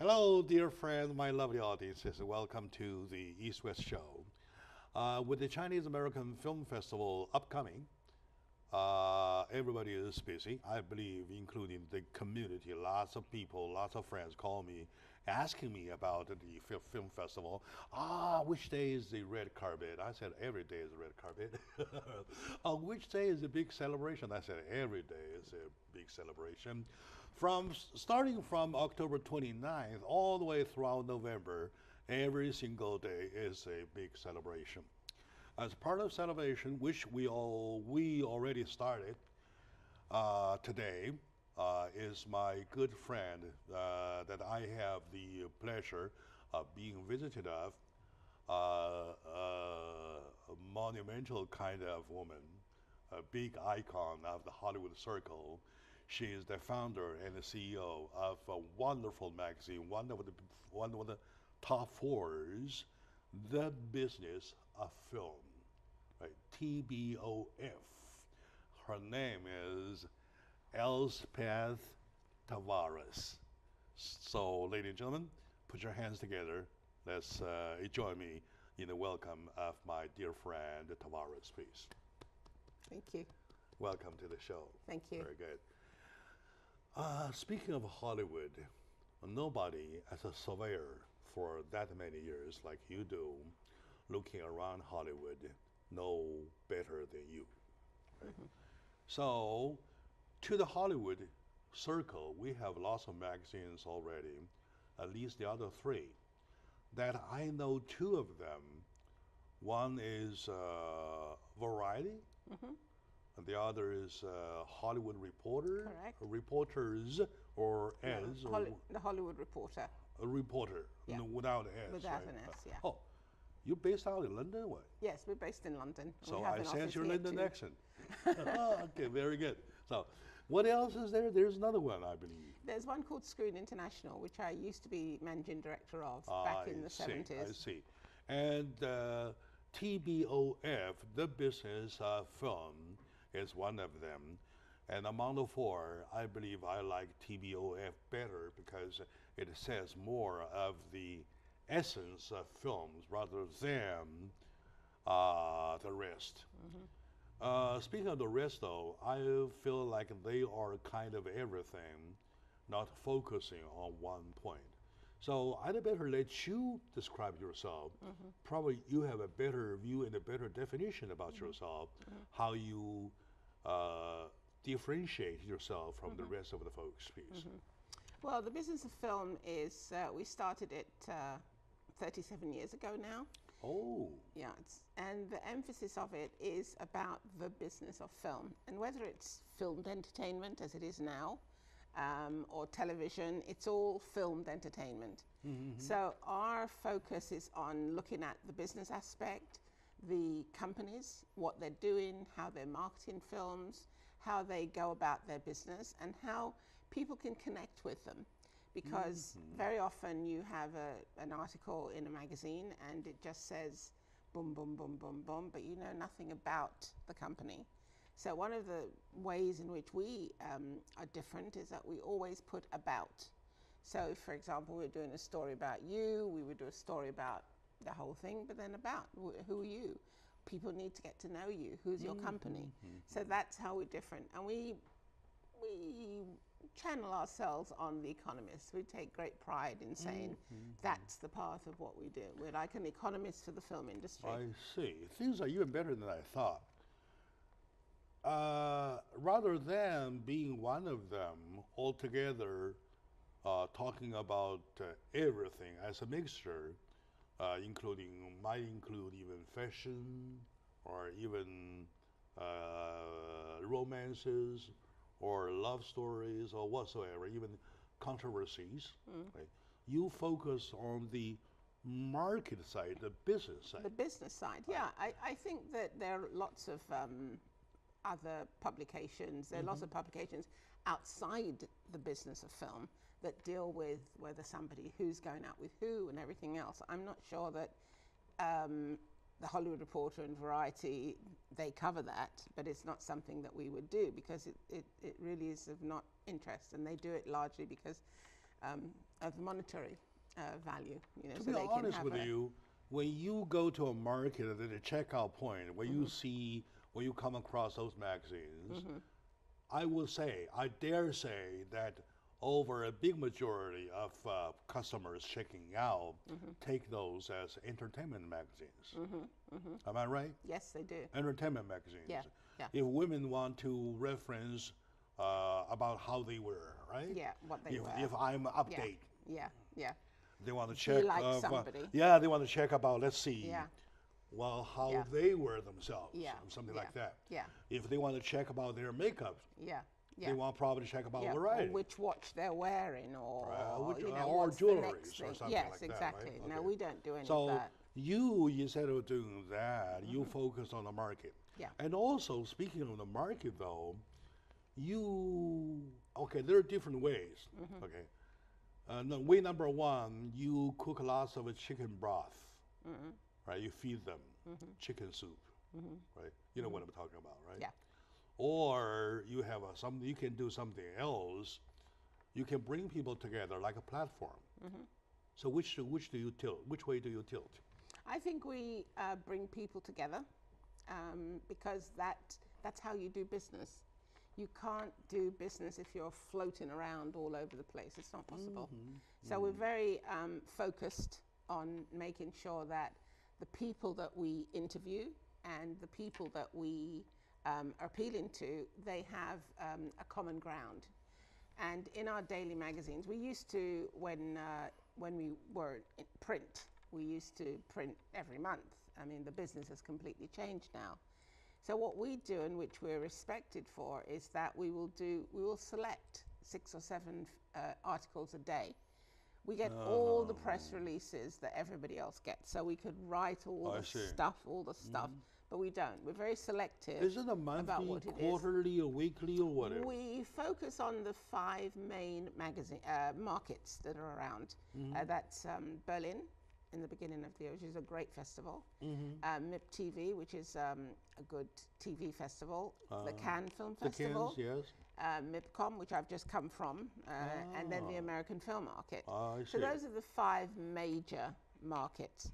Hello, dear friends, my lovely audiences. Welcome to the East-West Show. With the Chinese American Film Festival upcoming, everybody is busy, I believe, including the community. Lots of people, lots of friends call me, asking me about the film festival. Which day is the red carpet? I said, every day is the red carpet. Which day is a big celebration? I said, every day is a big celebration. Starting from October 29th all the way throughout November, every single day is a big celebration. As part of celebration, which we already started today, is my good friend that I have the pleasure of being visited of, a monumental kind of woman, a big icon of the Hollywood circle. She is the founder and the CEO of a wonderful magazine, one of the top fours, The Business of Film, right? TBOF. Her name is Elspeth Tavares. So, ladies and gentlemen, put your hands together. Let's join me in the welcome of my dear friend Tavares, please. Thank you. Welcome to the show. Thank you. Very good. Speaking of Hollywood, nobody as a surveyor for that many years like you do, looking around Hollywood, know better than you. Right? Mm-hmm. So, to the Hollywood circle, we have lots of magazines already, at least the other three. That I know two of them. One is Variety. Mm-hmm. And the other is Hollywood Reporter. Correct. Reporters, or as. The Hollywood Reporter. A reporter, yeah. No, without an S. Without right? an S, yeah. Oh, you're based out in London, what? Yes, we're based in London. So I sense your London accent. Okay, very good. So, what else is there? There's another one, I believe. There's one called Screen International, which I used to be managing director of back in the 70s. I see. And TBOF, The Business of Film, is one of them. And among the four, I believe I like TBOF better because it says more of the essence of films rather than the rest. Mm-hmm. Speaking of the rest, though, I feel like they are kind of everything, not focusing on one point. So I'd better let you describe yourself. Mm-hmm. Probably you have a better view and a better definition about mm-hmm. yourself, mm-hmm. how you differentiate yourself from mm-hmm. the rest of the folks, please. Mm-hmm. Well, the business of film is, we started it 37 years ago now. Oh. Yeah, and the emphasis of it is about the business of film. And whether it's filmed entertainment, as it is now, or television, it's all filmed entertainment. Mm-hmm. So our focus is on looking at the business aspect, the companies, what they're doing, how they're marketing films, how they go about their business, and how people can connect with them. Because mm-hmm. very often you have an article in a magazine and it just says boom, boom, boom, boom, boom, but you know nothing about the company. So one of the ways in which we are different is that we always put about. So if, for example, we're doing a story about you, we would do a story about the whole thing, but then about who are you? People need to get to know you. Who's your company? Mm-hmm. So that's how we're different. And we channel ourselves on The Economist. We take great pride in saying mm-hmm. that's the path of what we do. We're like an economist for the film industry. I see. Things are even better than I thought. Rather than being one of them altogether, talking about everything as a mixture, might include even fashion or even romances or love stories or whatsoever, even controversies. Right? You focus on the market side, the business side. The business side, yeah. I think that there are lots of other publications. There are mm-hmm. lots of publications outside the business of film that deal with whether who's going out with who and everything else. I'm not sure that the Hollywood Reporter and Variety, they cover that, but it's not something that we would do because it really is of not interest, and they do it largely because of monetary value. You know, To so be they can honest have with a, you, when you go to a market at the checkout point, when you see, when you come across those magazines, I will say, I dare say that over a big majority of customers checking out take those as entertainment magazines. Am I right? Yes, they do. Entertainment magazines. Yeah, yeah. If women want to reference about how they were, right? Yeah, what they if, wear. If I'm update. Yeah, yeah. They want to If check you like somebody. yeah, they want to check about, let's see, Yeah. well, how Yeah. they wear themselves, Yeah. something Yeah. like that. Yeah. If they want to check about their makeup, Yeah. Yeah. they want probably to check about Yeah, variety. or which watch they're wearing, or Which- you know, or what's the jewelry next or thing. something Yes, like that, right? exactly. No, Okay. we don't do any So of that. you, instead of doing that, you focus on the market. Yeah. And also, speaking of the market, though, okay, there are different ways. Okay. Way number one, you cook lots of chicken broth, right? You feed them chicken soup, right? You know what I'm talking about, right? Yeah. Or you have you can do something else. You can bring people together like a platform. So which do you tilt? Which way do you tilt? I think we bring people together because that's how you do business. You can't do business if you're floating around all over the place. It's not possible. So we're very focused on making sure that the people that we interview and the people that we are appealing to, they have a common ground. And in our daily magazines, we used to, when we were in print, we used to print every month. I mean, the business has completely changed now. So what we do, and which we're respected for, is that we will select 6 or 7 articles a day. We get all the press releases that everybody else gets. So we could write all the stuff, but we don't. We're very selective. Is it a about monthly, what it is. quarterly, or weekly, or whatever? We focus on the 5 main markets that are around. That's Berlin in the beginning of the year, which is a great festival. MIP TV, which is a good TV festival. The Cannes Film Festival. The Cannes, yes. MIPCOM, which I've just come from, and then the American Film Market. I So see. those are the 5 major markets.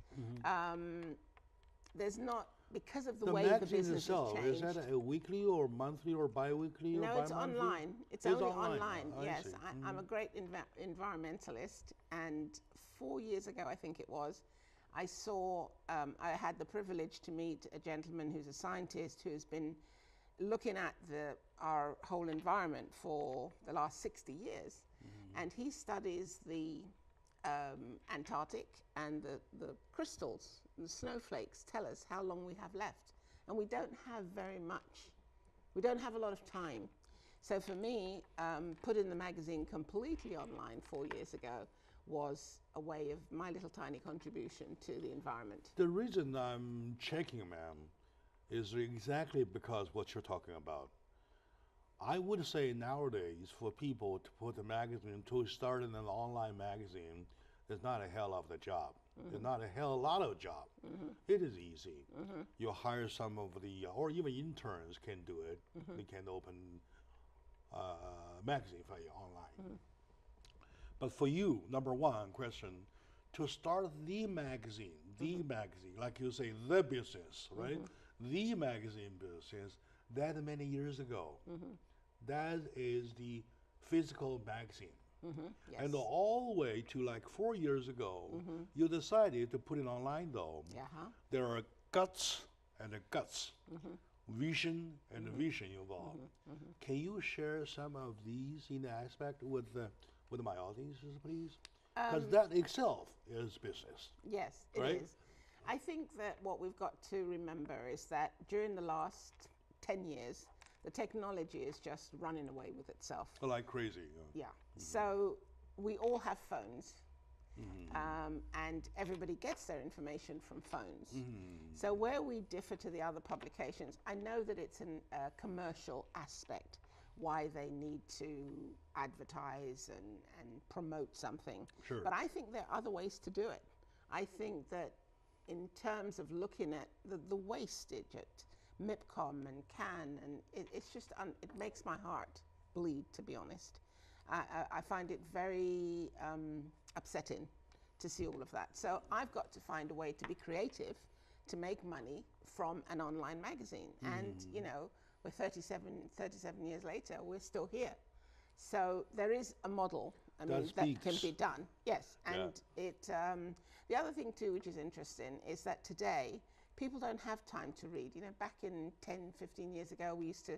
There's not, because of the way the magazine business itself, has is changed. that a weekly or monthly or bi-weekly? No, or it's bi-monthly? online. It's It's only online. online. I Yes, see. I'm a great environmentalist, and 4 years ago, I think it was, I saw. I had the privilege to meet a gentleman who's a scientist who has been looking at our whole environment for the last 60 years, and he studies the Antarctic, and the crystals, the snowflakes tell us how long we have left, and we don't have very much. We don't have a lot of time. So for me, putting the magazine completely online 4 years ago was a way of my little tiny contribution to the environment. The reason I'm checking, ma'am, is exactly because what you're talking about. I would say nowadays for people to put the magazine, to start in an online magazine, is not a hell of a job. It's not a hell of a lot of job. It is easy. You hire some of the, or even interns can do it. They can open magazine for you online. But for you, number one question, to start the magazine, like you say, the business, right? The magazine business, that many years ago, that is the physical magazine. Yes. And all the way to like 4 years ago, you decided to put it online though. There are guts and the guts, vision and the vision involved. Can you share some of these in the aspect with my audiences, please? Because that itself is business. Yes, it right? is. I think that what we've got to remember is that during the last 10 years, the technology is just running away with itself. Like crazy. Yeah. So we all have phones, and everybody gets their information from phones. So where we differ to the other publications, I know that it's a commercial aspect, why they need to advertise and promote something. Sure. But I think there are other ways to do it. I think that in terms of looking at the wastage at MIPCOM and Cannes, and it's just, it makes my heart bleed, to be honest. I find it very upsetting to see all of that. So I've got to find a way to be creative, to make money from an online magazine. And, you know, we're 37 years later, we're still here. So there is a model, I mean, that can be done. Yes, and the other thing too, which is interesting, is that today, people don't have time to read. You know, back in 10, 15 years ago, we used to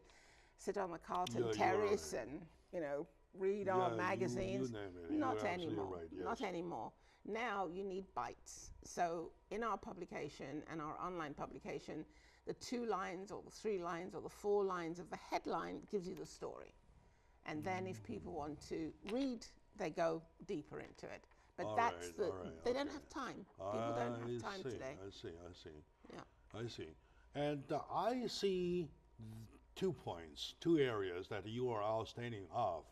sit on the Carlton Terrace and, you know, read our magazines. Not anymore. Right, yes. Not anymore. Now you need bites. So in our publication and our online publication, the 2 lines or the 3 lines or the 4 lines of the headline gives you the story. And then if people want to read, they go deeper into it. But they don't have time. People don't have time today. I see. Yeah. I see. And I see 2 points, 2 areas that you are outstanding of.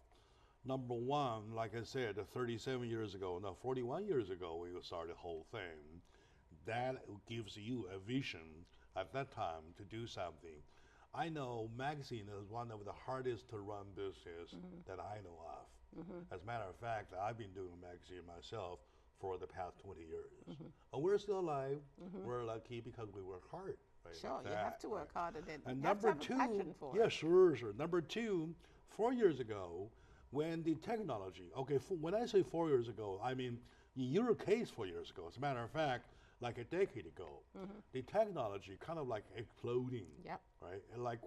Number one, like I said, 37 years ago, no, 41 years ago, we started the whole thing. That gives you a vision at that time to do something. I know magazine is one of the hardest to run business that I know of. As a matter of fact, I've been doing magazine myself for the past 20 years. And we're still alive. We're lucky because we work hard. Right? Sure, you have to work hard at it. And number 2, yeah, sure. Number 2, 4 years ago, when the technology, when I say 4 years ago, I mean, in your case 4 years ago, as a matter of fact, like a decade ago, the technology kind of like exploding, right? And like,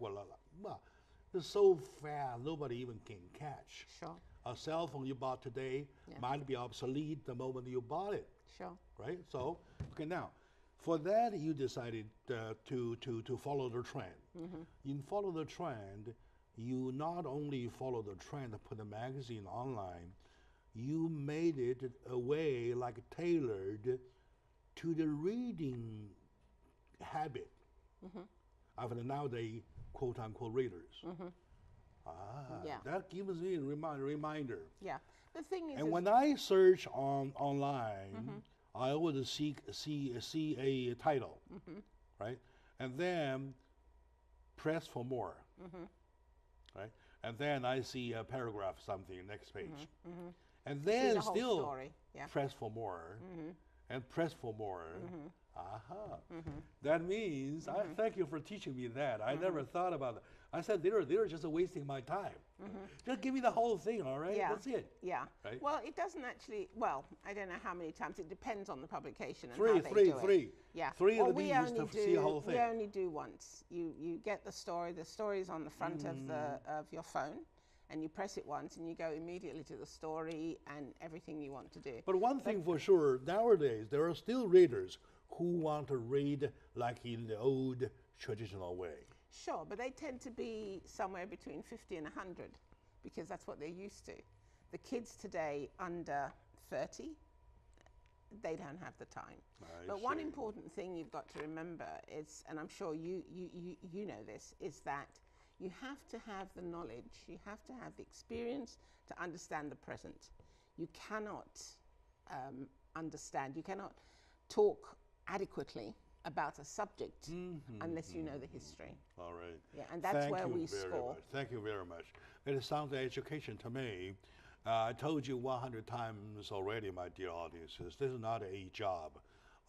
it's so fast, nobody even can catch. Sure. A cell phone you bought today might be obsolete the moment you bought it. Sure. Right? So, now, for that you decided to follow the trend. You follow the trend, you not only follow the trend to put the magazine online, you made it a way like tailored to the reading habit of the nowadays quote-unquote readers. That gives me a reminder. Yeah, the thing is, and when I search online, I always see a title, right? And then press for more, right? And then I see a paragraph, something, next page. And then still press for more, and press for more. That means, I thank you for teaching me that. I never thought about it. I said, they're just wasting my time. Just give me the whole thing, all right? Yeah. That's it. Yeah. Right? Well, it doesn't actually, I don't know how many times. It depends on the publication and Three. Yeah. 3 of these to see the whole thing. We only do once. You get the story. The story is on the front of your phone, and you press it once, and you go immediately to the story and everything you want to do. But one thing for sure, nowadays, there are still readers who want to read like in the old traditional way. Sure, but they tend to be somewhere between 50 and 100 because that's what they're used to. The kids today under 30, they don't have the time. But one important thing you've got to remember is, and I'm sure you know this, is that you have to have the knowledge, you have to have the experience to understand the present. You cannot you cannot talk adequately about a subject unless you know the history. All right. Yeah, and that's where we score. Thank you very much. It sounds like education to me. I told you 100 times already, my dear audiences, this is not a job.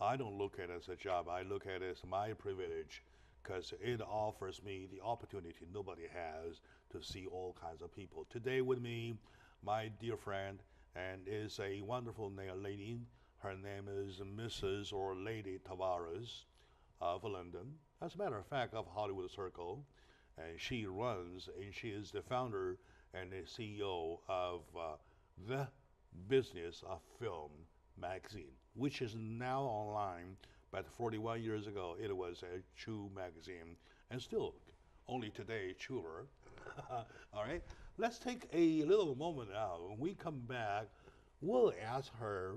I don't look at it as a job. I look at it as my privilege because it offers me the opportunity nobody has to see all kinds of people. Today with me, my dear friend, and is a wonderful lady. Her name is Mrs. or Lady Tavares of London. As a matter of fact, of Hollywood Circle. And she runs, and she is the founder and the CEO of The Business of Film magazine, which is now online, but 41 years ago, it was a true magazine, and still, only today, truer. All right, let's take a little moment now. When we come back, we'll ask her,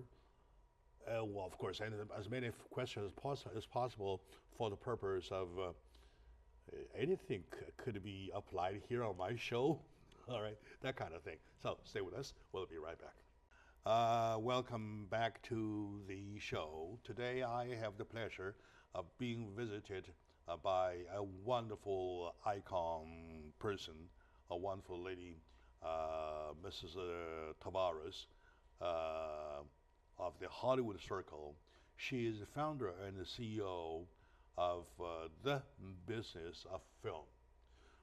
well, of course, and as many questions as possible for the purpose of anything could be applied here on my show. All right, that kind of thing. So stay with us. We'll be right back. Welcome back to the show. Today I have the pleasure of being visited by a wonderful icon person, a wonderful lady, Mrs. Tavares of the Hollywood Circle. She is the founder and the CEO of The Business of Film,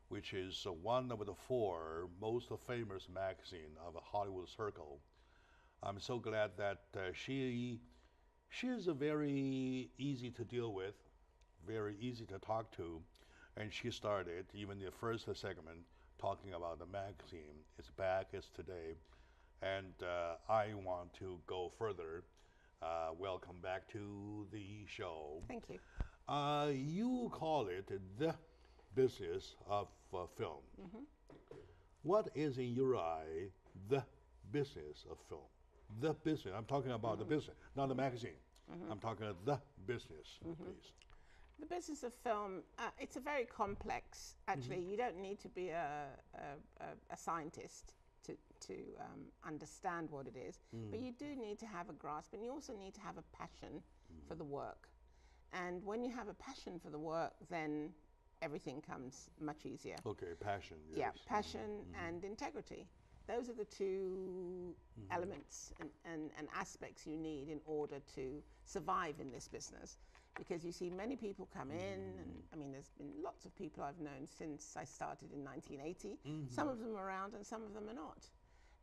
which is one of the 4 most famous magazines of the Hollywood Circle. I'm so glad that she is a very easy to deal with, very easy to talk to, and she started even the first segment talking about the magazine. It's back, it's today, and I want to go further. Welcome back to the show. Thank you. You call it The Business of Film. What is in your eye the business of film? The business. I'm talking about the business, not the magazine. I'm talking about the business, please. The business of film, it's a very complex, actually, you don't need to be a scientist to understand what it is, but you do need to have a grasp, and you also need to have a passion for the work. And when you have a passion for the work, then everything comes much easier. Okay, passion. Yes. Yeah, passion and integrity. Those are the 2 elements and aspects you need in order to survive in this business. Because you see many people come in, and I mean, there's been lots of people I've known since I started in 1980. Some of them are around and some of them are not.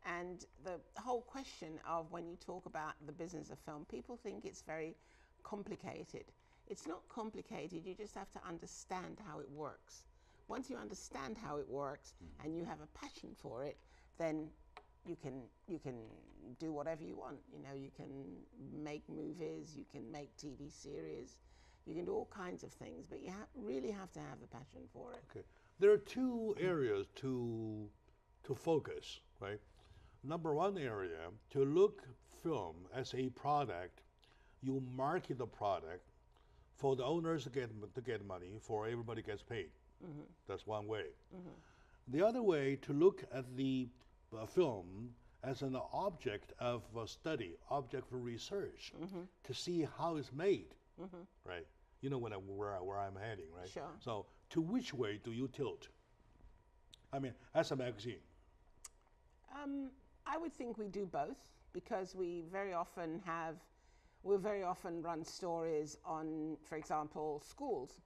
And the whole question of when you talk about the business of film, people think it's very complicated. It's not complicated, you just have to understand how it works. Once you understand how it works and you have a passion for it, then you can do whatever you want. You know, you can make movies, you can make TV series, you can do all kinds of things, but you really have to have the passion for it. Okay. There are 2 areas to focus, right? Number 1 area, to look film as a product, you market the product for the owners to get money, for everybody gets paid. That's one way. The other way, to look at the film as an object of study, object for research, to see how it's made, right? You know where I'm heading, right? Sure. So, to which way do you tilt? I mean, as a magazine. I would think we do both, because we very often run stories on, for example, schools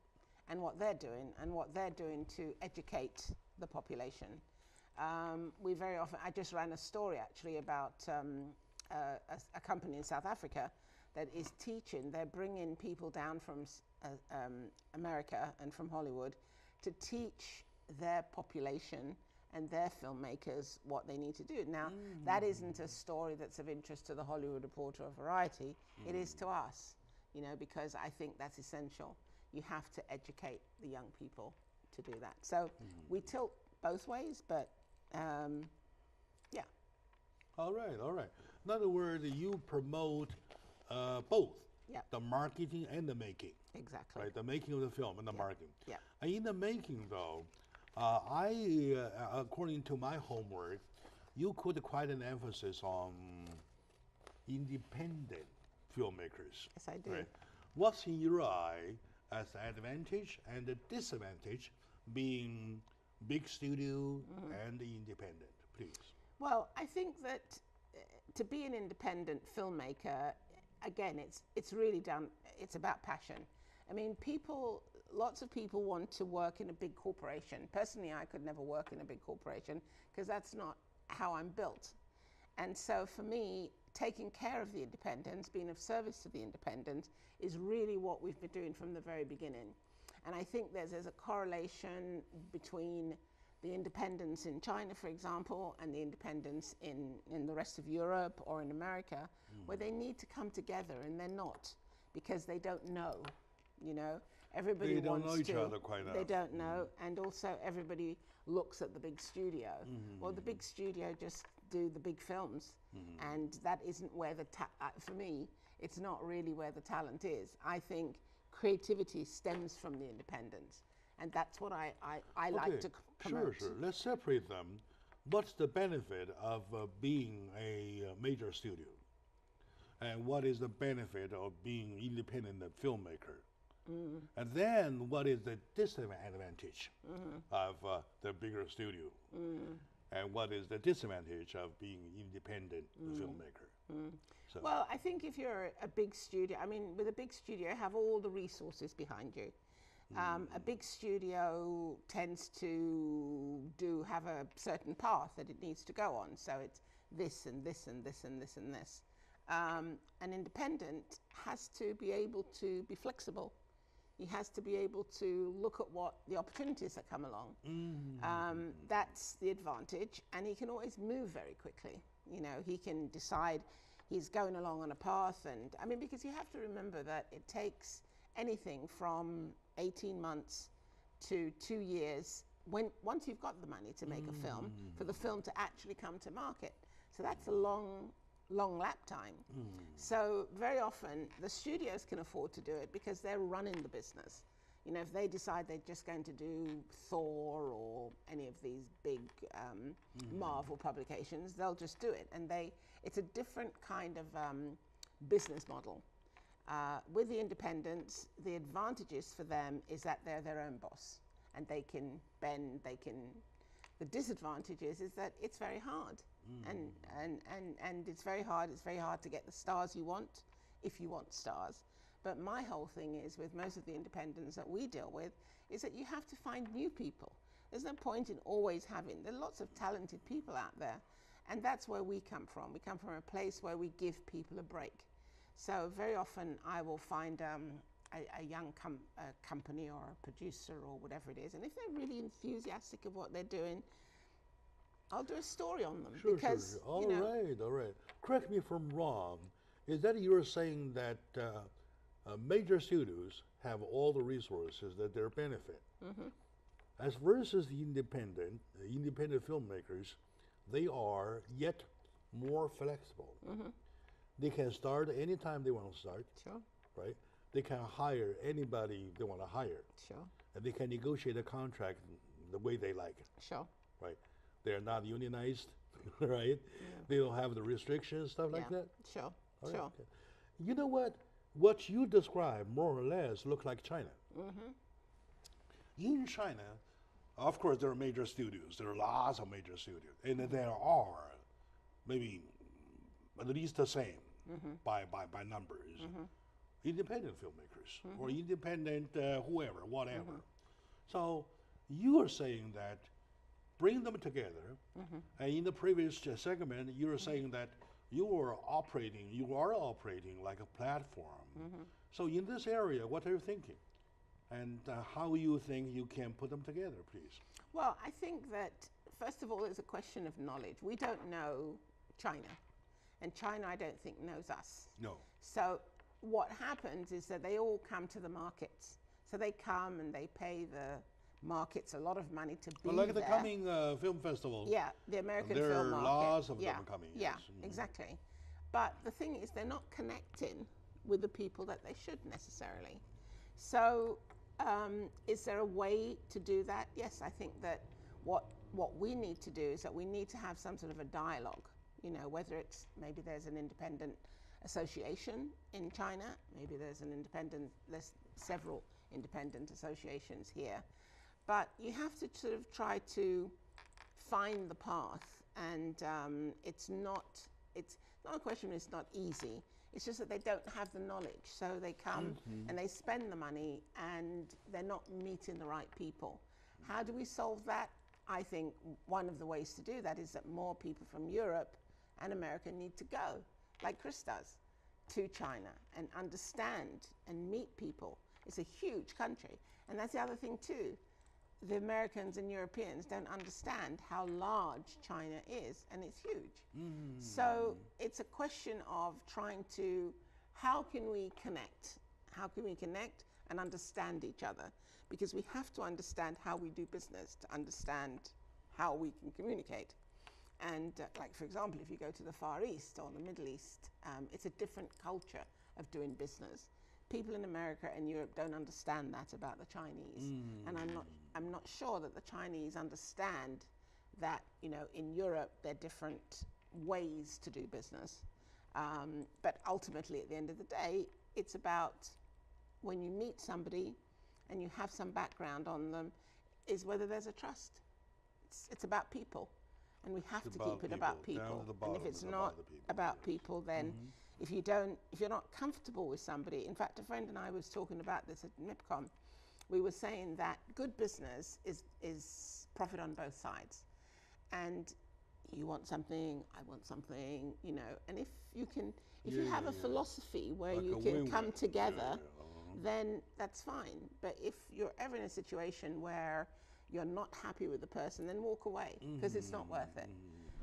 and what they're doing to educate the population. We very often, I just ran a story actually about a company in South Africa that is teaching, they're bringing people down from America and from Hollywood to teach their population and their filmmakers what they need to do. Now, that isn't a story that's of interest to the Hollywood Reporter or Variety. It is to us, you know, because I think that's essential. You have to educate the young people to do that. So we tilt both ways, but yeah. All right. In other words, you promote both. Yeah. The marketing and the making. Exactly. Right, the making of the film and the marketing. Yeah. And in the making, though, I, according to my homework, you put quite an emphasis on independent filmmakers. Yes, I do. Right? What's in your eye as the advantage and the disadvantage being big studio and independent, please? Well, I think that to be an independent filmmaker, again, it's really it's about passion. I mean, lots of people want to work in a big corporation. Personally, I could never work in a big corporation because that's not how I'm built. And so for me, taking care of the independents, being of service to the independents, is really what we've been doing from the very beginning. And I think there's a correlation between the independents in China, for example, and the independents in the rest of Europe or in America, where they need to come together, and they're not, because they don't know, you know. Everybody they don't wants know each to, other quite enough. They don't know, and also everybody looks at the big studio. Well, the big studio just do the big films, and that isn't where for me, it's not really where the talent is. I think creativity stems from the independence, and that's what I like to promote. Sure. Let's separate them. What's the benefit of being a major studio? And what is the benefit of being independent filmmaker? And then what is the disadvantage of the bigger studio? and what is the disadvantage of being independent filmmaker? So, Well, I think if you're a big studio, I mean, with a big studio, you have all the resources behind you. A big studio tends to have a certain path that it needs to go on. So it's this and this and this and this and this. An independent has to be able to be flexible. He has to be able to look at what the opportunities that come along. That's the advantage, and he can always move very quickly. You know, he can decide he's going along on a path, and I mean, because you have to remember that it takes anything from 18 months to 2 years once you've got the money to make a film, for the film to actually come to market. So that's a long lap time. So very often the studios can afford to do it because they're running the business. You know, if they decide they're just going to do Thor or any of these big Marvel publications, they'll just do it. And it's a different kind of business model. With the independents, the advantages for them is that they're their own boss and they can bend, the disadvantages is that it's very hard. And it's very hard to get the stars you want, if you want stars. But my whole thing is, with most of the independents that we deal with, is that you have to find new people. There's no point in always there are lots of talented people out there, and that's where we come from. We come from a place where we give people a break. So very often I will find a young company or a producer or whatever it is, and if they're really enthusiastic of what they're doing, I'll do a story on them. Sure. All right. Correct me if I'm wrong. Is that you're saying that major studios have all the resources that their benefit, as versus the independent filmmakers, they are yet more flexible. They can start anytime they want to start. Sure. Right. They can hire anybody they want to hire. Sure. And they can negotiate a contract the way they like it. Sure. Right. They're not unionized, right? Yeah. They don't have the restrictions, stuff like that. Sure. Right, sure. okay. You know what? What you describe more or less look like China. In China, of course, there are major studios. There are lots of major studios, and there are maybe at least the same by numbers. Independent filmmakers or independent whoever, whatever. So you are saying that bring them together, and in the previous segment, you were saying that you are operating like a platform. So in this area, what are you thinking? And how you think you can put them together, please? Well, I think that, first of all, it's a question of knowledge. We don't know China, and China, I don't think, knows us. No. So what happens is that they all come to the markets. So they come and they pay the markets a lot of money to be like there. The coming film festival. Yeah, the American there film market. There are lots of them coming. Yeah, yes. Exactly. But the thing is, they're not connecting with the people that they should necessarily. So is there a way to do that? Yes, I think that what we need to do is that we need to have some sort of a dialogue, you know, whether it's maybe there's an independent association in China, maybe there's several independent associations here. But you have to sort of try to find the path, and it's not a question, it's not easy. It's just that they don't have the knowledge. So they come and they spend the money and they're not meeting the right people. How do we solve that? I think one of the ways to do that is that more people from Europe and America need to go, like Chris does, to China and understand and meet people. It's a huge country. And that's the other thing too. The Americans and Europeans don't understand how large China is, and it's huge. So it's a question of trying to, how can we connect? How can we connect and understand each other? Because we have to understand how we do business to understand how we can communicate. And like, for example, if you go to the Far East or the Middle East, it's a different culture of doing business. People in America and Europe don't understand that about the Chinese. And I'm not sure that the Chinese understand that, you know, in Europe, there are different ways to do business. But ultimately, at the end of the day, it's about when you meet somebody and you have some background on them, is whether there's a trust. It's about people. And we have It's to keep it about down to people. the And bottom, if it's it's not about the people. about people, then if you're not comfortable with somebody, in fact, a friend and I was talking about this at MIPCOM, we were saying that good business is profit on both sides. And you want something, I want something, you know, and if you have a philosophy where Like you a can win-win. come together, Yeah. then that's fine. But if you're ever in a situation where you're not happy with the person, then walk away, because it's not worth it.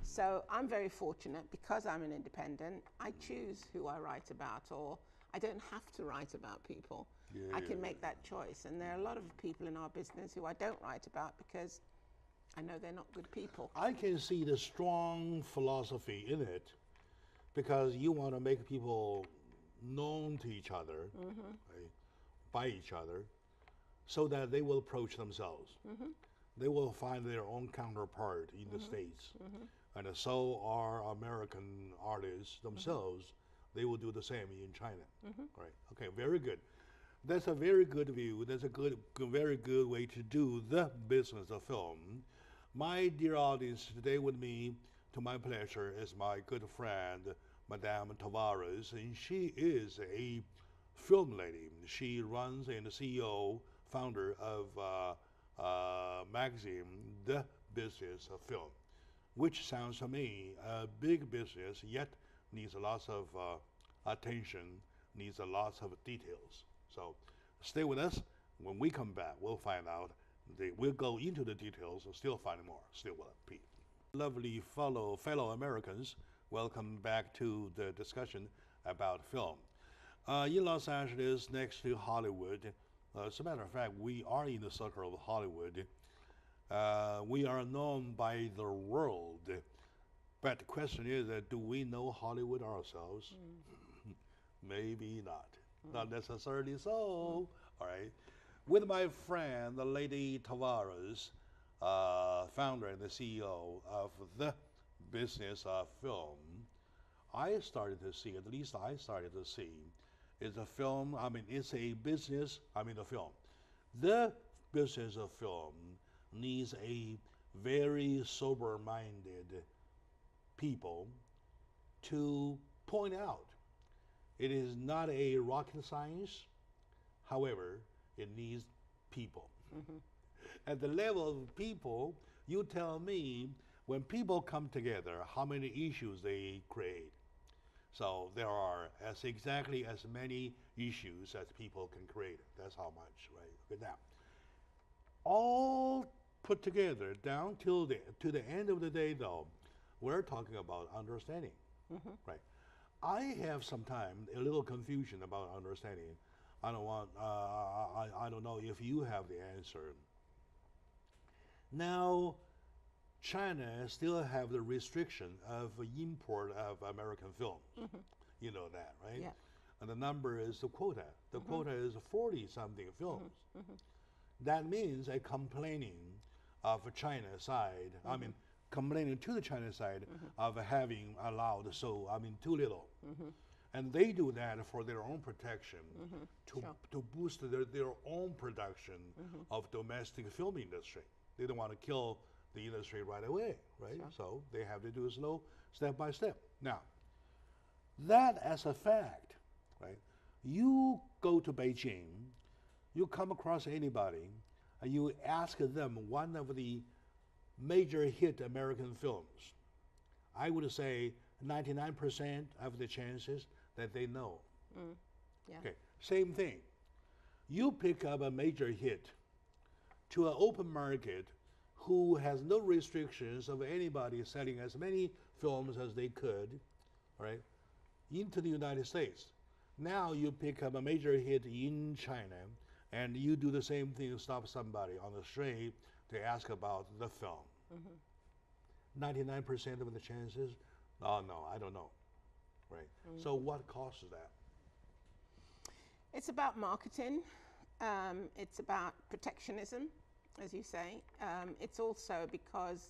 So I'm very fortunate because I'm an independent. I choose who I write about, or I don't have to write about people. I can make that choice. And there are a lot of people in our business who I don't write about because I know they're not good people. I can see the strong philosophy in it, because you want to make people known to each other, right, by each other, so that they will approach themselves. They will find their own counterpart in the States. And so are American artists themselves. They will do the same in China. Right? Okay, very good. That's a very good view. That's a very good way to do the business of film. My dear audience, today with me, to my pleasure, is my good friend, Madame Tavares, and she is a film lady. She runs and the CEO, founder of magazine, The Business of Film, which sounds to me a big business, yet needs lots of attention, needs lots of details. So stay with us. When we come back, we'll find out. We'll go into the details and still find more. Still with Pete. Lovely fellow Americans, welcome back to the discussion about film. In Los Angeles, next to Hollywood, as a matter of fact, we are in the circle of Hollywood. We are known by the world. But the question is, do we know Hollywood ourselves? Maybe not. Not necessarily so. All right. With my friend, the lady Tavares, founder and the CEO of The Business of Film, I started to see, at least I started to see, is a film, it's a business, the film. The business of film needs a very sober-minded people to point out. It is not a rocket science. However, it needs people. At the level of people, you tell me, when people come together, how many issues they create. So there are exactly as many issues as people can create. That's how much, right? Okay, now, all put together down to the end of the day, though, we're talking about understanding, right? I have sometimes a little confusion about understanding. I don't know if you have the answer. Now, China still have the restriction of import of American films. You know that, right? Yeah. And the number is the quota. The quota is 40-something films. That means a complaining of China side, complaining to the China side of having allowed too little. And they do that for their own protection, to boost their own production of domestic film industry. They don't want to kill the industry right away, right? Sure. So they have to do it slow, step by step. Now, that as a fact, right? You go to Beijing, you come across anybody, and you ask them one of the major hit American films. I would say 99% of the chances that they know. Yeah. Okay, same thing. You pick up a major hit to an open market who has no restrictions of anybody selling as many films as they could, right, into the United States. Now you pick up a major hit in China, and you do the same thing, stop somebody on the street to ask about the film. 99% of the chances, oh no, I don't know, right? So what causes that? It's about marketing. It's about protectionism, as you say. It's also because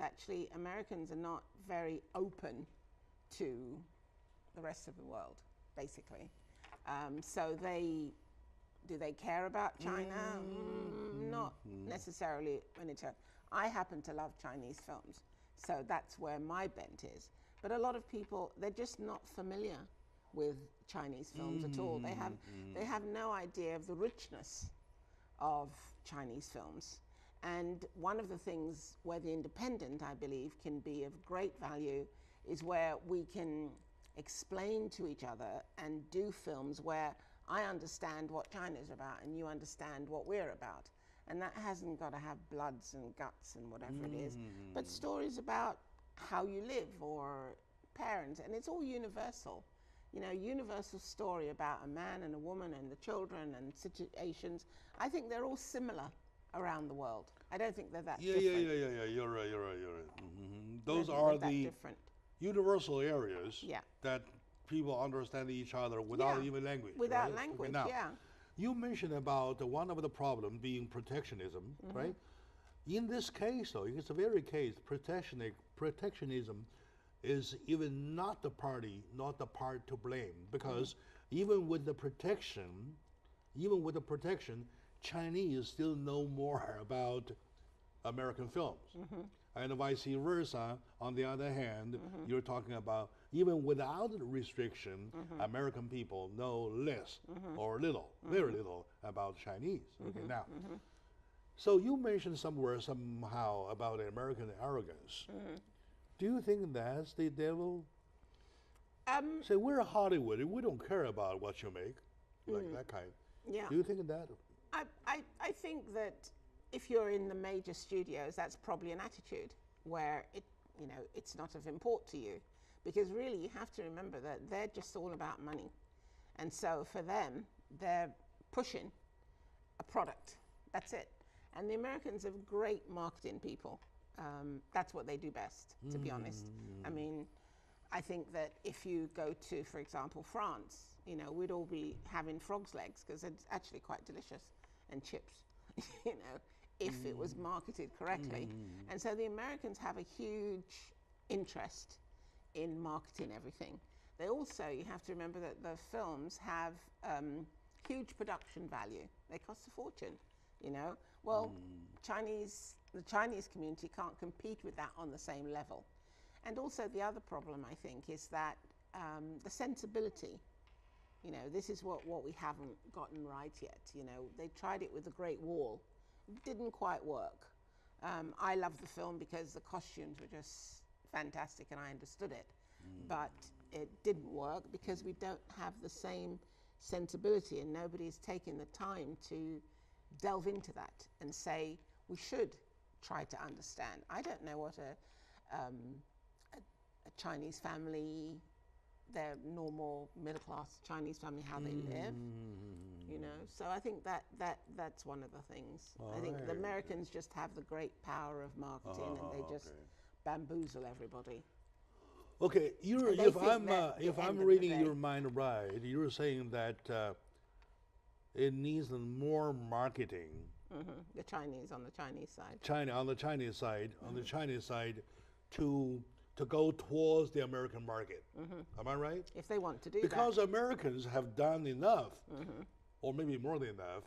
actually Americans are not very open to the rest of the world, basically. So do they care about China? Not necessarily. I happen to love Chinese films, so that's where my bent is. But a lot of people, they're just not familiar with Chinese films at all. They have no idea of the richness of Chinese films. And one of the things where The Independent, I believe, can be of great value is where we can explain to each other and do films where I understand what China's about and you understand what we're about. And that hasn't got to have bloods and guts and whatever it is, but stories about how you live or parents, and it's all universal. You know, universal story about a man and a woman and the children and situations. I think they're all similar around the world. I don't think they're that different. Yeah. You're right. Those are the different universal areas that people understand each other without even language. Without language, now, you mentioned about one of the problems being protectionism, right? In this case, though, it's a very case, protectionism is even not the part to blame, because even with the protection, Chinese still know more about American films. And vice versa, on the other hand, you're talking about even without restriction, American people know less or little, very little about Chinese. Okay, now, so you mentioned somewhere somehow about American arrogance. Do you think that's the devil? Say, we're Hollywood, we don't care about what you make, like that kind. Yeah. Do you think that? I think that if you're in the major studios, that's probably an attitude where it's not of import to you, because really you have to remember that they're just all about money, and so for them they're pushing a product. That's it. And the Americans are great marketing people. That's what they do best, to be honest. I mean, I think that if you go to, for example, France, we'd all be having frog's legs because it's actually quite delicious, and chips, if it was marketed correctly. And so the Americans have a huge interest in marketing everything. They also, you have to remember that the films have huge production value. They cost a fortune, Well, the Chinese community can't compete with that on the same level. And also the other problem, I think, is that the sensibility. This is what we haven't gotten right yet. They tried it with The Great Wall. It didn't quite work. I love the film because the costumes were just fantastic and I understood it. But it didn't work because we don't have the same sensibility, and nobody's taken the time to delve into that and say we should try to understand. I don't know what a Chinese family, their normal middle-class Chinese family, how they live, So I think that's one of the things. I think the Americans just have the great power of marketing, and they just bamboozle everybody. Okay, if I'm reading your mind right, you're saying that it needs more marketing. The Chinese on the Chinese side. On the Chinese side, to go towards the American market. Am I right? If they want to do because that. Americans have done enough, or maybe more than enough.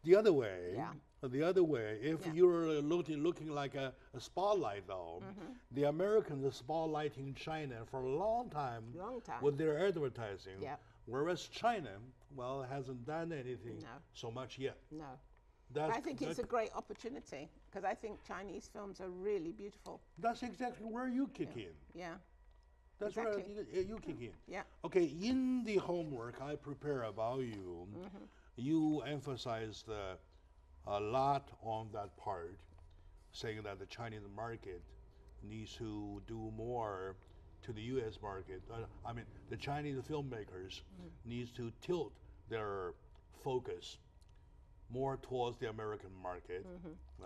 The other way, if you're looking like a spotlight, though, the Americans are spotlighting China for a long time with their advertising, whereas China, well, hasn't done anything so much yet. No. I think it's a great opportunity, because I think Chinese films are really beautiful. That's exactly where you kick in. Yeah. That's where you kick in. Yeah. Okay, in the homework I prepare about you, you emphasized a lot on that part, saying that the Chinese market needs to do more to the U.S. market. The Chinese filmmakers needs to tilt their focus more towards the American market.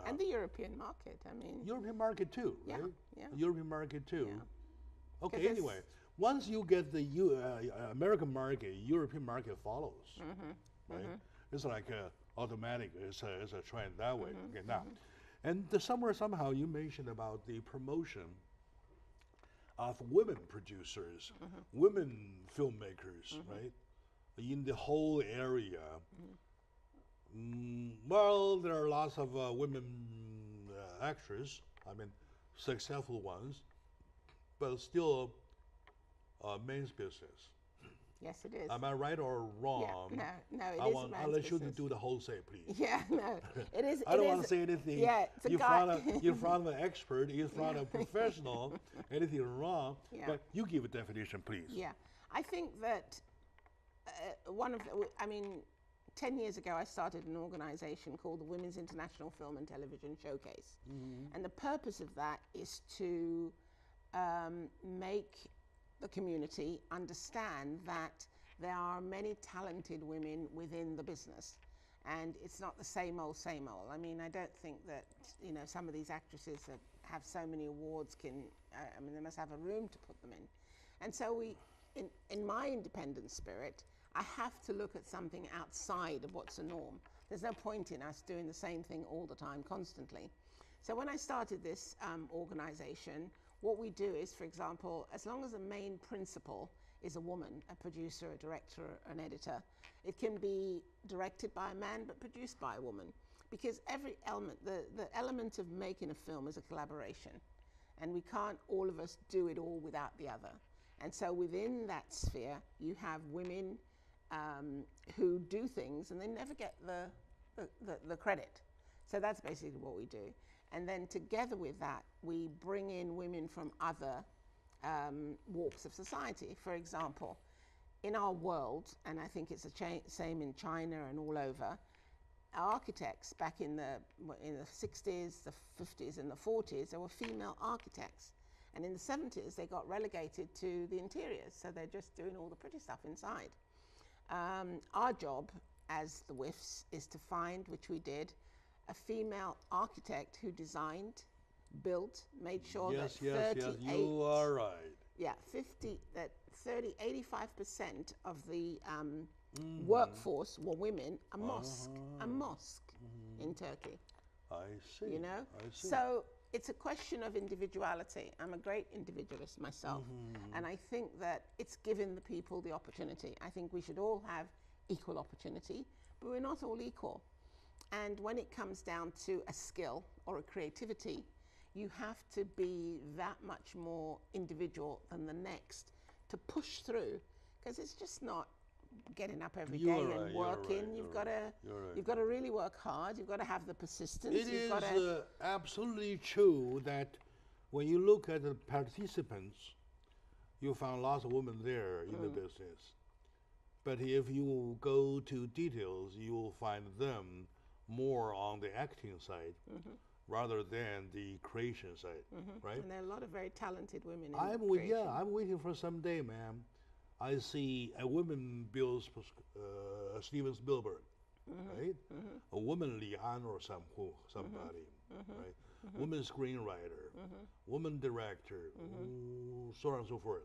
And the European market, European market too, right? Yeah. European market too. Yeah. Okay, anyway, once you get the American market, European market follows, right? It's like automatic, it's a trend that way. Okay, now, and somehow you mentioned about the promotion of women producers, women filmmakers, right? In the whole area. Well, there are lots of women actors, I mean, successful ones, but still men's business. Yes, it is. Am I right or wrong? Yeah, no, it I is want, a man's I'll let you business. do the wholesale, please. Yeah, no, it is. I don't want to say anything. Yeah, it's a in guy. front of an expert, in front of a professional, anything wrong. Yeah. But you give a definition, please. Yeah, I think that one of the, I mean, 10 years ago, I started an organization called the Women's International Film and Television Showcase. And the purpose of that is to make the community understand that there are many talented women within the business. And it's not the same old, same old. I mean, I don't think that, you know, some of these actresses that have so many awards can, I mean, they must have a room to put them in. And so we, in my independent spirit, I have to look at something outside of what's a norm. There's no point in us doing the same thing all the time, constantly. So when I started this organization, what we do is, for example, as long as the main principal is a woman, a producer, a director, an editor, it can be directed by a man but produced by a woman. Because every element, the element of making a film is a collaboration. And we can't, all of us, do it all without the other. And so within that sphere, you have women who do things and they never get the credit. So that's basically what we do. And then together with that, we bring in women from other walks of society. For example, in our world, and I think it's the same in China and all over, architects back in the 60s, the 50s and the 40s, there were female architects. And in the 70s, they got relegated to the interiors. So they're just doing all the pretty stuff inside. Our job as the WIFs is to find, which we did, a female architect who designed, built, made sure that 38, you are right. Yeah, 85% of the workforce were women, a mosque in Turkey. I see. You know? I see. So it's a question of individuality. I'm a great individualist myself. And I think that it's given the people the opportunity. I think we should all have equal opportunity, but we're not all equal. And when it comes down to a skill or a creativity, you have to be that much more individual than the next to push through, because it's just not getting up every day and working. You've got to really work hard. You've got to have the persistence. It is absolutely true that when you look at the participants, you find lots of women there in the business. But if you go to details, you will find them more on the acting side rather than the creation side, right? And there are a lot of very talented women in creation. I'm waiting for some day, ma'am. I see a woman builds Steven Spielberg, right? A woman Li An or somebody, right? Woman screenwriter, woman director, so on and so forth.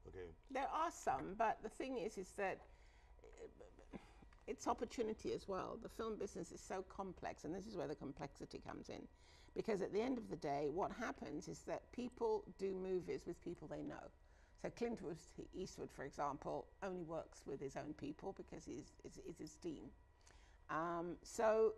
Okay. There are some, but the thing is that it's opportunity as well. The film business is so complex, and this is where the complexity comes in. Because at the end of the day, what happens is that people do movies with people they know. So Clint Eastwood, for example, only works with his own people because it's his team. So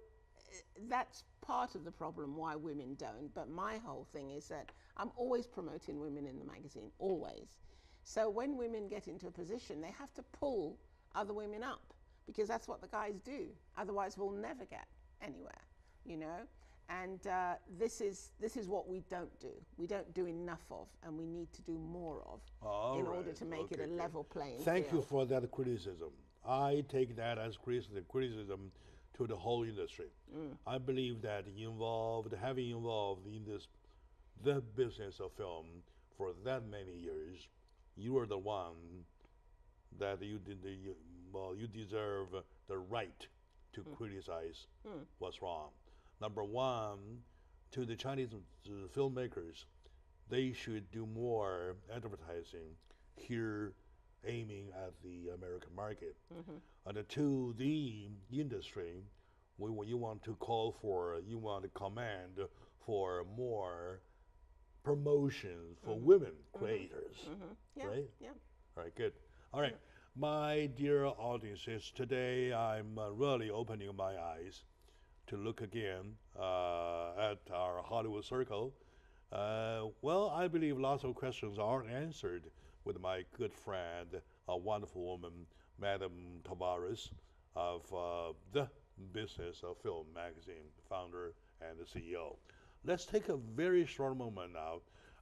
that's part of the problem why women don't. But my whole thing is that I'm always promoting women in the magazine, always. So when women get into a position, they have to pull other women up, because that's what the guys do. Otherwise, we'll never get anywhere, you know? And this is what we don't do. We don't do enough of, and we need to do more of in order to make it a level playing field. Thank you for that criticism. I take that as criticism to the whole industry. I believe that having involved in the business of film for that many years, you are the one that you deserve the right to criticize what's wrong. Number one, to the Chinese filmmakers, they should do more advertising here, aiming at the American market. And to the industry, you want to command for more promotion for women creators, right? Yeah. All right, good. All right, my dear audiences, today I'm really opening my eyes to look again at our Hollywood circle. Well, I believe lots of questions are answered with my good friend, a wonderful woman, Madam Tavares of The Business of Film magazine, founder and the CEO. Let's take a very short moment now.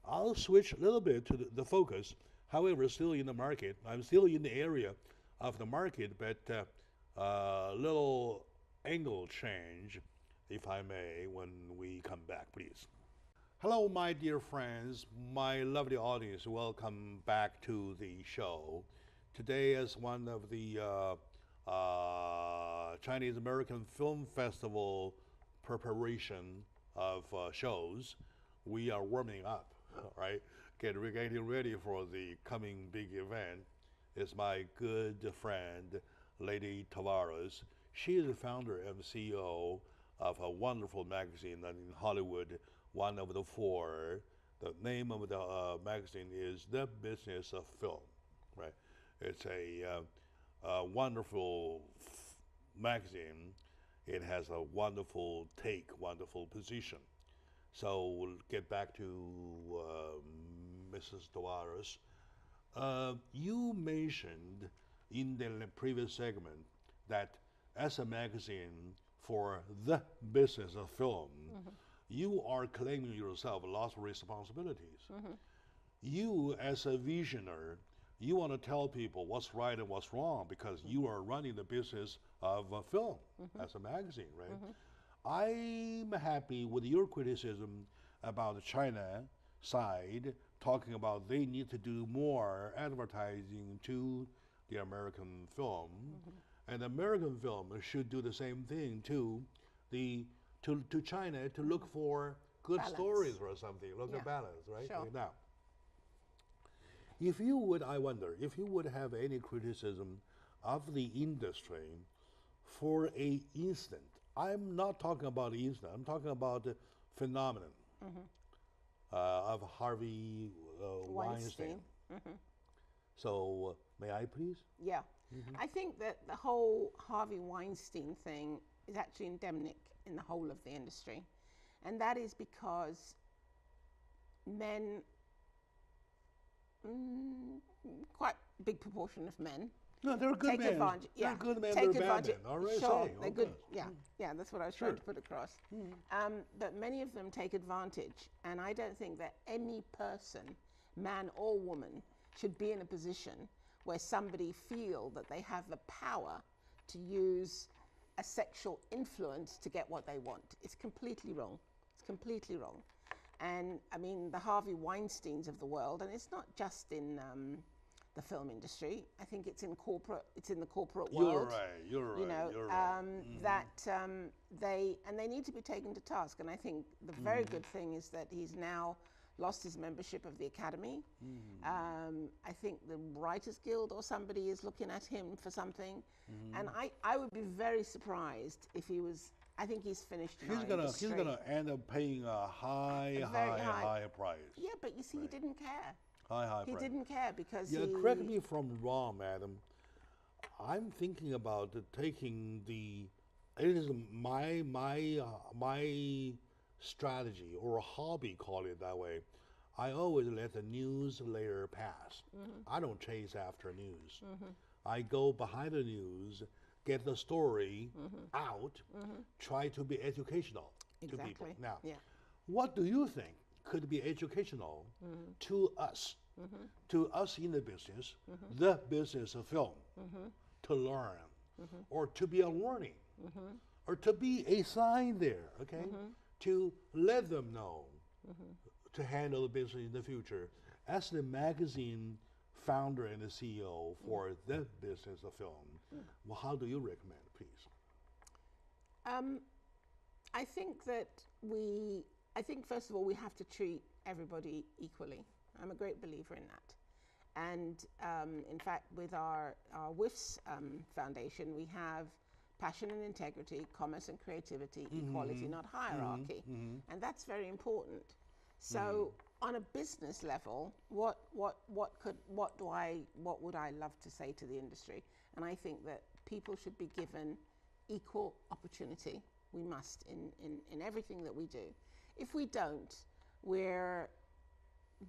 I'll switch a little bit to the focus, however, still in the market. I'm still in the area of the market, but little angle change, if I may, when we come back, please. Hello, my dear friends, my lovely audience. Welcome back to the show. Today, as one of the Chinese American Film Festival preparation of shows, we are warming up, right? We're getting ready for the coming big event. It's my good friend, Lady Tavares. She is the founder and CEO of a wonderful magazine in Hollywood, one of the four. The name of the magazine is The Business of Film, right? It's a wonderful magazine. It has a wonderful take, wonderful position. So we'll get back to Mrs. Tavares. You mentioned in the previous segment that as a magazine for the business of film, you are claiming yourself lots of responsibilities. You, as a visionary, you want to tell people what's right and what's wrong because you are running the business of film as a magazine, right? I'm happy with your criticism about the China side, talking about they need to do more advertising to the American film, and American film should do the same thing to China to look for good Balance. Stories or something, look at balance, right? Sure. Now, if you would, I wonder, if you would have any criticism of the industry for an instant, I'm not talking about the instant, I'm talking about the phenomenon of Harvey Weinstein. So, may I please? Yeah. I think that the whole Harvey Weinstein thing is actually endemic in the whole of the industry. And that is because men, quite a big proportion of men, No, they're good take men. advantage. They're Yeah, good men, take they're bad advantage. men. All right, Sure, say, they're okay. good. Yeah, that's what I was trying to put across. But many of them take advantage, and I don't think that any person, man or woman, should be in a position where somebody feel that they have the power to use a sexual influence to get what they want. It's completely wrong. It's completely wrong. And I mean, the Harvey Weinsteins of the world, and it's not just in the film industry. I think it's in the corporate world. You're right. You know, You're right. that they need to be taken to task. And I think the very good thing is that he's now lost his membership of the Academy. I think the Writers Guild or somebody is looking at him for something. And I would be very surprised if he was. I think he's finished. He's gonna end up paying a high price. Yeah, but you see, he didn't care. High He price. my care because Yeah, correct me if I'm wrong, madam. I'm thinking about taking the. It is my strategy or hobby, call it that way. I always let the news layer pass. I don't chase after news. I go behind the news, get the story out, try to be educational to people. Now, what do you think could be educational to us in the business, the business of film, to learn, or to be a warning, or to be a sign there, okay, to let them know to handle the business in the future. As the magazine founder and the CEO for the business of film, well, how do you recommend, please? I think first of all, we have to treat everybody equally. I'm a great believer in that. And in fact, with our WIFS Foundation, we have passion and integrity, commerce and creativity, equality, not hierarchy. And that's very important. So on a business level, what would I love to say to the industry? And I think that people should be given equal opportunity We must in everything that we do. If we don't, we're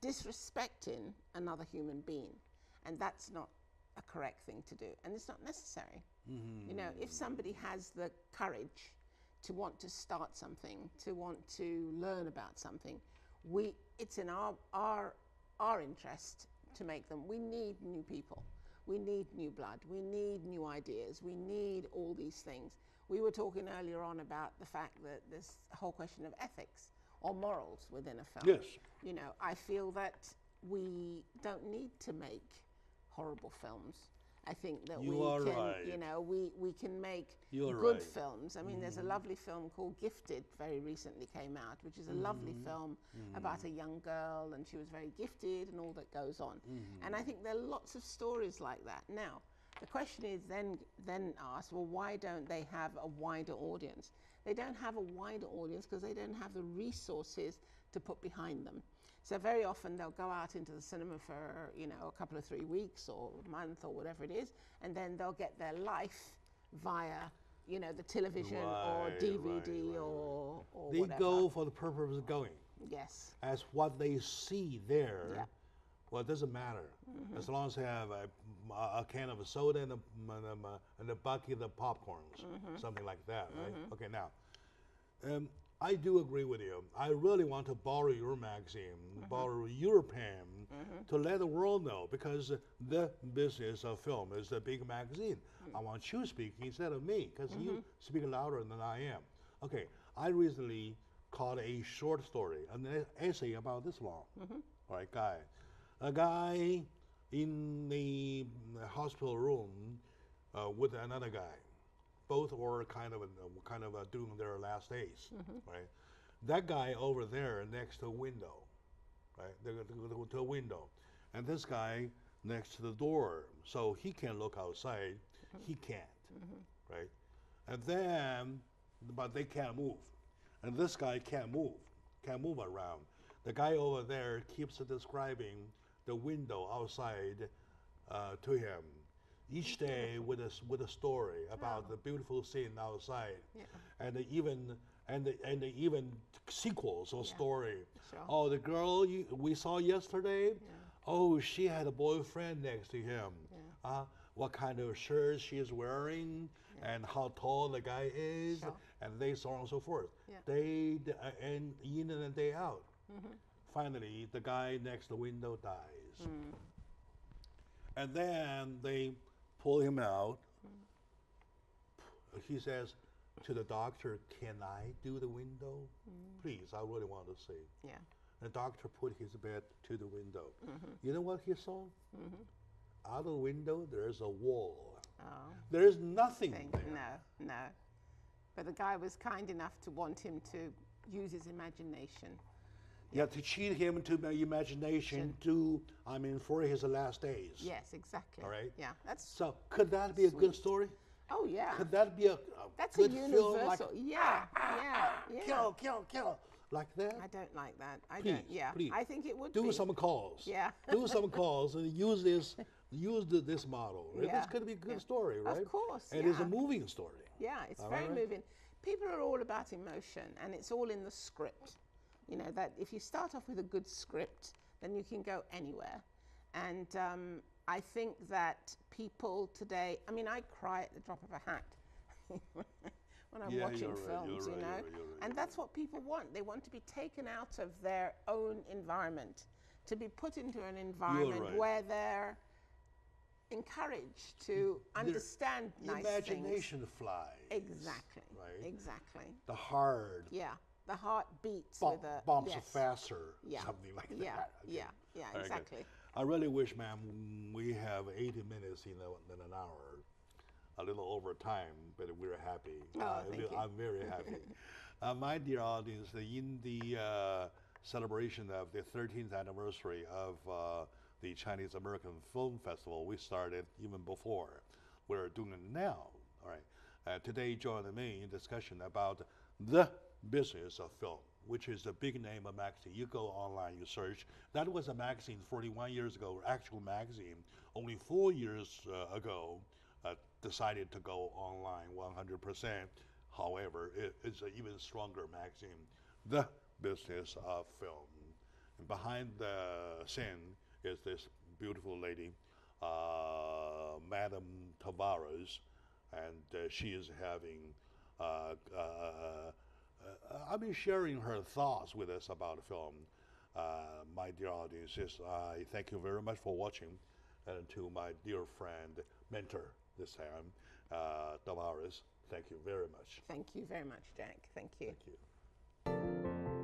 disrespecting another human being, and that's not a correct thing to do, and it's not necessary. You know, if somebody has the courage to want to start something, to want to learn about something, it's in our interest to make them. We need new people. We need new blood. We need new ideas. We need all these things. We were talking earlier on about the fact that this whole question of ethics or morals within a film. Yes. You know, I feel that we don't need to make horrible films. I think that You are we can, right. you know, we can make You are good right. films. I mean, there's a lovely film called Gifted very recently came out, which is a lovely film about a young girl, and she was very gifted and all that goes on. And I think there are lots of stories like that. Now, the question is then asked, well, why don't they have a wider audience? They don't have a wider audience because they don't have the resources to put behind them. So very often they'll go out into the cinema for, you know, a couple of 3 weeks or a month or whatever it is, and then they'll get their life via, you know, the television or DVD or They whatever. go for the purpose of going. Yes. As what they see there, Yeah. well, it doesn't matter. As long as they have a can of soda and a bucket of popcorns, something like that, right? Okay, now, I do agree with you. I really want to borrow your magazine, borrow your pen to let the world know, because the business of film is a big magazine. I want you speaking instead of me, because you speak louder than I am. Okay, I recently caught a short story, an essay about this long. All right, a guy in the hospital room with another guy. Both were kind of doing their last days, right? That guy over there next to a window, right? They're going to go to a window, and this guy next to the door, so he can look outside. He can't, right? And then, but they can't move, and this guy can't move around. The guy over there keeps describing the window outside to him. Each day with a story about the beautiful scene outside, and even sequels or story. Sure. Oh, the girl we saw yesterday. Oh, she had a boyfriend next to him. What kind of shirt she is wearing, and how tall the guy is, and they so on and so forth. Day and in and day out. Finally, the guy next to the window dies, and then they pull him out. He says to the doctor, "Can I do the window? Please, I really want to see." Yeah. The doctor put his bed to the window. You know what he saw? Out of the window, there's a wall. Oh. There's nothing there. No. But the guy was kind enough to want him to use his imagination. Yeah, to cheat him into my imagination for his last days. Yes, exactly. All right. Yeah, that's So could that be a good story? Oh yeah. Could that be a That's good a film? universal. Like, Yeah. kill, like that? I don't like that. Please, Yeah. please. I think it would Do be. some calls. Yeah. Do some calls and use this model. Right? Yeah. It's going to be a good story, right? Of course. And yeah. it's a moving story. Yeah, it's All very right. moving. People are all about emotion, and it's all in the script. You know, that if you start off with a good script, then you can go anywhere. And I think that people today, I mean, I cry at the drop of a hat when I'm watching you're right, films, you're you know. right, And that's what people want. They want to be taken out of their own environment, to be put into an environment right. where they're encouraged to understand nice things. Imagination flies. Exactly. Right? Exactly. The heart Yeah. The heart beats bump, with a bumps yes. faster, Yeah. something like Yeah. that. Okay. Yeah. Very good. Exactly. I really wish, ma'am, we have 80 minutes in an hour. A little over time, but we're happy. Oh, thank you. I'm very happy. My dear audience, in the celebration of the 13th anniversary of the Chinese American Film Festival, we started even before. We're doing it now. All right. Today, join me in discussion about the business of film, which is the big name of magazine. You go online, you search. That was a magazine 41 years ago, actual magazine. Only 4 years ago, decided to go online 100%. However, it's an even stronger magazine, The Business of Film. And behind the scene is this beautiful lady, Madame Tavares, and she is having, sharing her thoughts with us about film. My dear audiences, I thank you very much for watching, and to my dear friend, mentor this time, Tavares, thank you very much. Thank you very much, Jack. Thank you. Thank you.